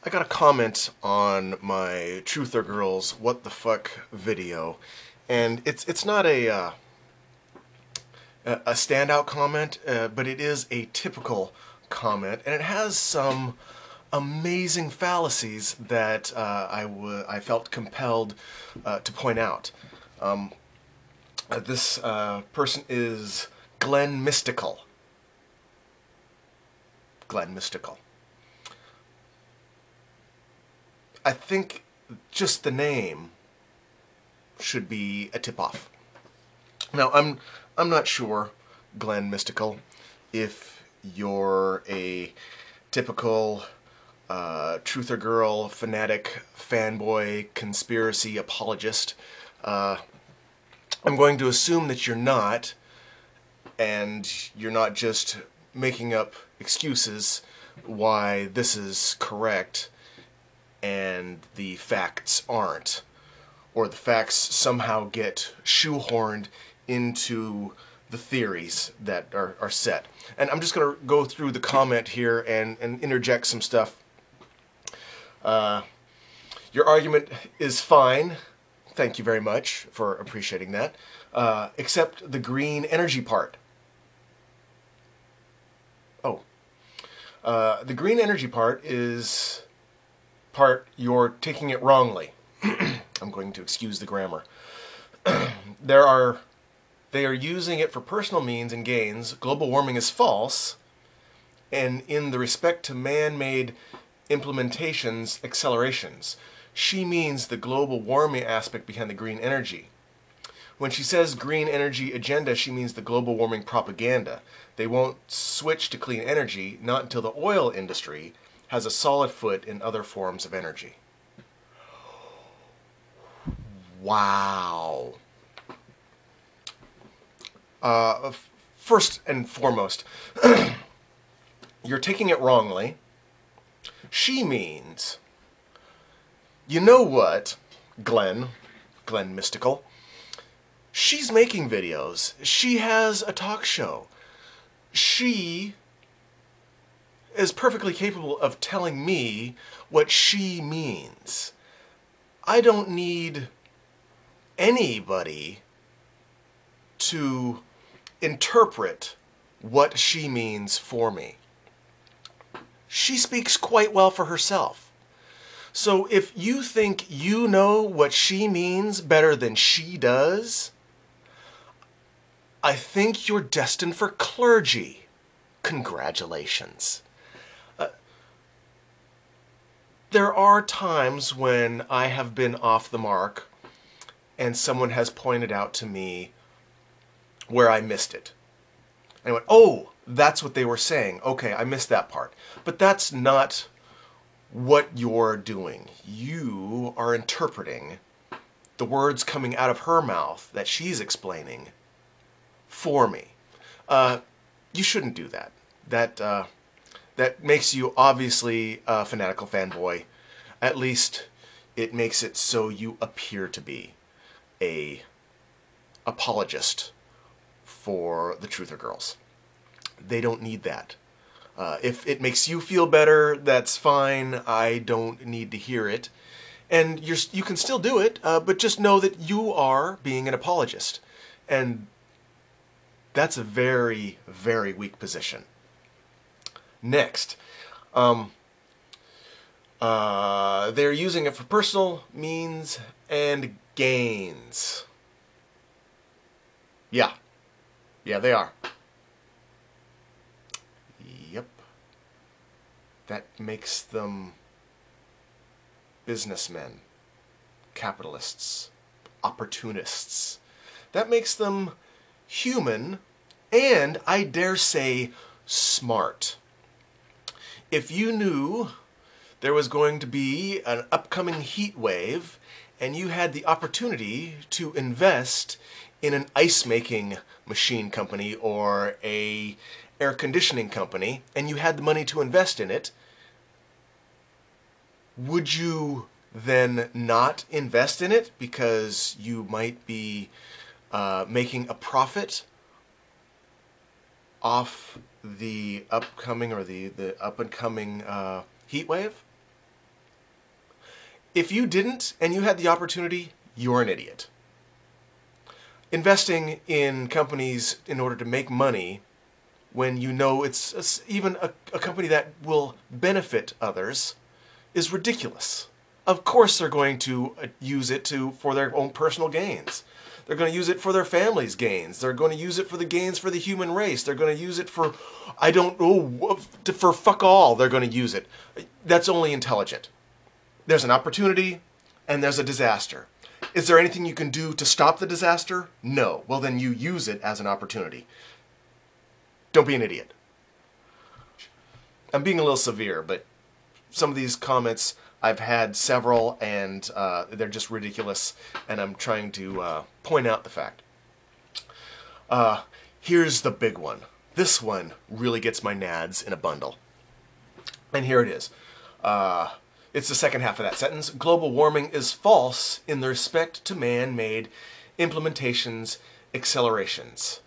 I got a comment on my Truthergirls What the Fuck video, and it's not a standout comment, but it is a typical comment, and it has some amazing fallacies that I felt compelled to point out. This person is Glennmystical. Glennmystical. I think just the name should be a tip-off. Now, I'm not sure, Glennmystical, if you're a typical truther girl, fanatic, fanboy, conspiracy apologist. I'm going to assume that you're not, and you're not just making up excuses why this is correct and the facts aren't, or the facts somehow get shoehorned into the theories that are set. And I'm just going to go through the comment here and interject some stuff. Your argument is fine. Thank you very much for appreciating that. Except the green energy part. Oh. The green energy part is part you're taking it wrongly. I'm going to excuse the grammar. They are using it for personal means and gains. Global warming is false, and in the respect to man-made implementations, accelerations. She means the global warming aspect behind the green energy. When she says green energy agenda, she means the global warming propaganda. They won't switch to clean energy, not until the oil industry has a solid foot in other forms of energy. Wow. First and foremost, you're taking it wrongly. She means, you know what, Glennmystical, she's making videos. She has a talk show. She is perfectly capable of telling me what she means. I don't need anybody to interpret what she means for me. She speaks quite well for herself. So if you think you know what she means better than she does, I think you're destined for clergy. Congratulations. There are times when I have been off the mark and someone has pointed out to me where I missed it. And I went, oh, that's what they were saying. Okay, I missed that part. But that's not what you're doing. You are interpreting the words coming out of her mouth that she's explaining for me. You shouldn't do that. That makes you obviously a fanatical fanboy. At least it makes it so you appear to be a apologist for the Truther Girls. They don't need that. If it makes you feel better, that's fine. I don't need to hear it. And you can still do it, but just know that you are being an apologist. And that's a very, very weak position. Next, they're using it for personal means and gains. Yeah, they are. Yep. That makes them businessmen, capitalists, opportunists. That makes them human and, I dare say, smart. If you knew there was going to be an upcoming heat wave and you had the opportunity to invest in an ice-making machine company or a air conditioning company, and you had the money to invest in it, would you then not invest in it because you might be making a profit off the upcoming or the up-and-coming heat wave? If you didn't and you had the opportunity, you're an idiot. Investing in companies in order to make money when you know it's even a company that will benefit others is ridiculous. Of course they're going to use it for their own personal gains. They're going to use it for their family's gains. They're going to use it for the gains for the human race. They're going to use it for, I don't know, for fuck all. They're going to use it. That's only intelligent. There's an opportunity and there's a disaster. Is there anything you can do to stop the disaster? No. Well, then you use it as an opportunity. Don't be an idiot. I'm being a little severe, but some of these comments, I've had several, and they're just ridiculous, and I'm trying to point out the fact. Here's the big one. This one really gets my nads in a bundle. And here it is. It's the second half of that sentence. Global warming is false in the respect to man-made implementations, accelerations.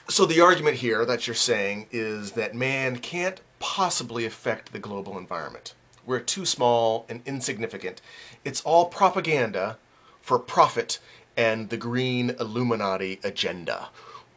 So the argument here that you're saying is that man can't possibly affect the global environment. We're too small and insignificant. It's all propaganda for profit and the green Illuminati agenda.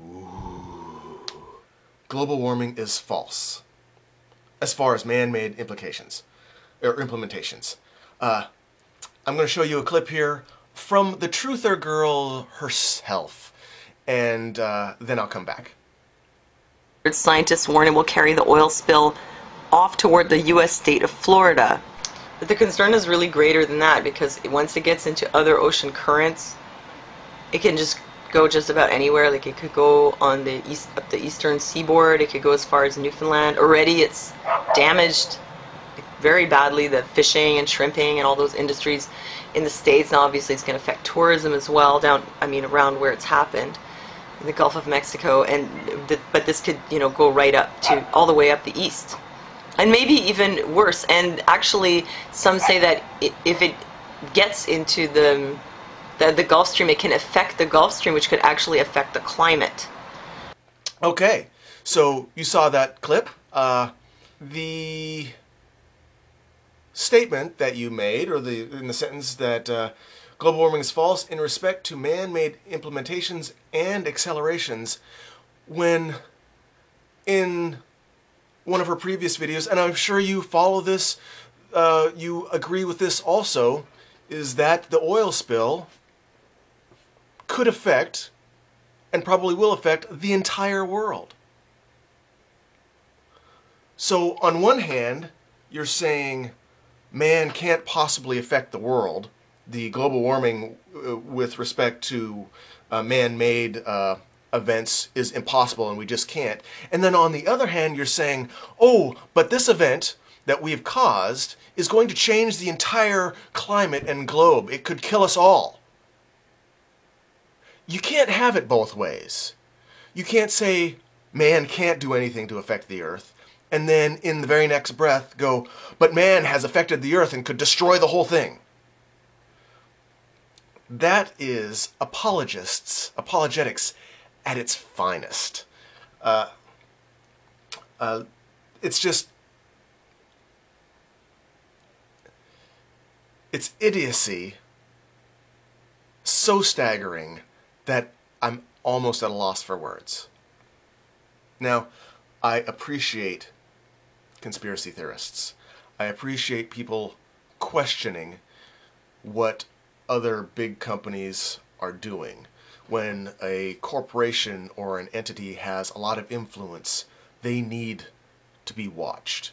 Ooh. Global warming is false as far as man-made implications or implementations. I'm going to show you a clip here from the Truther Girl herself, and then I'll come back. Scientists warn it will carry the oil spill off toward the U.S. state of Florida. But the concern is really greater than that, because once it gets into other ocean currents, it can just go just about anywhere. Like, it could go on the up the eastern seaboard. It could go as far as Newfoundland. Already it's damaged very badly the fishing and shrimping and all those industries in the States. Now obviously it's going to affect tourism as well around where it's happened in the Gulf of Mexico, but this could, go right up to all the way up the east, and maybe even worse. And actually, some say that if it gets into the Gulf Stream, it can affect the Gulf Stream, which could actually affect the climate. Okay, so you saw that clip. The statement that you made, or in the sentence that global warming is false in respect to man-made implementations and accelerations, when in one of her previous videos, and I'm sure you follow this, you agree with this also, is that the oil spill could affect, and probably will affect, the entire world. So on one hand, you're saying man can't possibly affect the world. The global warming with respect to man-made events is impossible and we just can't. And then on the other hand, you're saying, oh, but this event that we've caused is going to change the entire climate and globe. It could kill us all. You can't have it both ways. You can't say man can't do anything to affect the earth, and then in the very next breath go, but man has affected the earth and could destroy the whole thing. That is apologetics at its finest. It's idiocy so staggering that I'm almost at a loss for words. Now, I appreciate conspiracy theorists. I appreciate people questioning what other big companies are doing. When a corporation or an entity has a lot of influence, they need to be watched.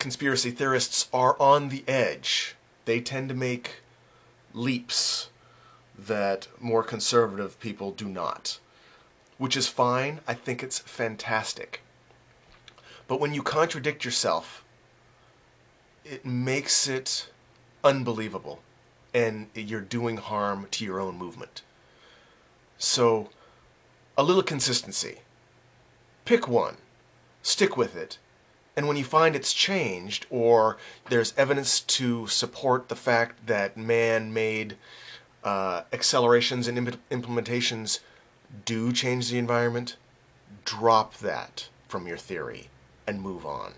Conspiracy theorists are on the edge. They tend to make leaps that more conservative people do not, which is fine. I think it's fantastic. But when you contradict yourself, it makes it unbelievable, and you're doing harm to your own movement. So, a little consistency. Pick one, stick with it, and when you find it's changed, or there's evidence to support the fact that man-made accelerations and implementations do change the environment, drop that from your theory and move on.